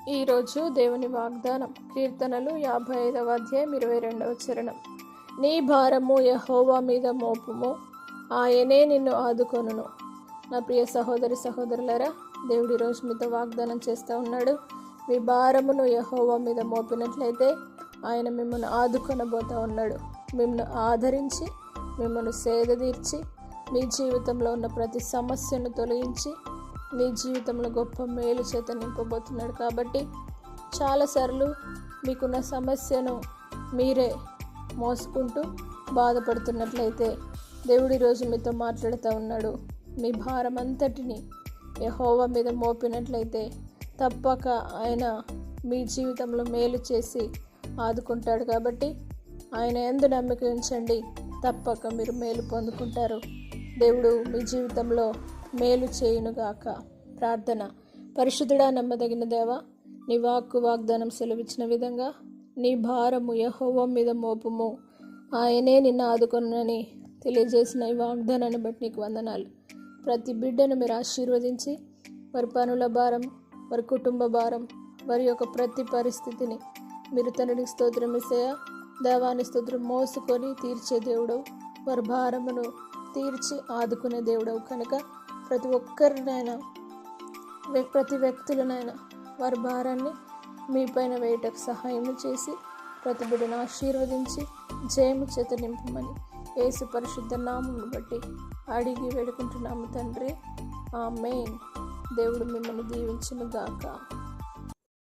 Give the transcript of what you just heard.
ఈరోజు దేవుని వాగ్దానం కీర్తనలు 55వ అధ్యాయం 22వ చరణం. నీ భారము యెహోవా మీద మోపుము, ఆయనే నిన్ను ఆదుకొనును. నా ప్రియ సహోదరి సహోదరులారా, దేవుడి రోజు మీతో వాగ్దానం చేస్తూ ఉన్నాడు. మీ భారమును యెహోవా మీద మోపినట్లయితే ఆయన మిమ్మల్ని ఆదుకొనబోతూ ఉన్నాడు. మిమ్మల్ని ఆదరించి, మిమ్మల్ని సేదతీర్చి, మీ జీవితంలో ఉన్న ప్రతి సమస్యను తొలగించి, మీ జీవితంలో గొప్ప మేలు చేత నింపబోతున్నాడు. కాబట్టి చాలాసార్లు మీకున్న సమస్యను మీరే మోసుకుంటూ బాధపడుతున్నట్లయితే దేవుడి రోజు మీతో మాట్లాడుతూ ఉన్నాడు. మీ భారం అంతటిని యెహోవా మీద మోపినట్లయితే తప్పక ఆయన మీ జీవితంలో మేలు చేసి ఆదుకుంటాడు. కాబట్టి ఆయన యందు నమ్మిక ఉంచండి, తప్పక మీరు మేలు పొందుకుంటారు. దేవుడు మీ జీవితంలో మేలు చేయునుగాక. ప్రార్థన. పరిశుద్ధుడా, నమ్మదగిన దేవా, నీ వాగ్దానం సెలవిచ్చిన విధంగా నీ భారము యెహోవా మీద మోపుము, ఆయనే నిన్ను ఆదుకొనునని తెలియజేసిన ఈ వాగ్దానాన్ని బట్టి నీకు వందనాలు. ప్రతి బిడ్డను మీరు ఆశీర్వదించి, వారి పనుల భారం, వారి కుటుంబ భారం, వారి యొక్క ప్రతి పరిస్థితిని మీరు తండ్రికి స్తోత్రం యేసయ్యా, దేవాని స్తోత్రం మోసుకొని తీర్చే దేవుడవు, వారి భారమును తీర్చి ఆదుకునే దేవుడవు కనుక ప్రతి ఒక్కరినైనా, ప్రతి వ్యక్తులనైనా వారి భారాన్ని మీ పైన వేయటకు సహాయం చేసి ప్రతి బిడ్డను ఆశీర్వదించి జయము చేత నింపమని యేసు పరిశుద్ధ నామమును బట్టి అడిగి వేడుకుంటున్నాము తండ్రి. ఆమేన్. దేవుడు మిమ్మల్ని దీవించును గాక.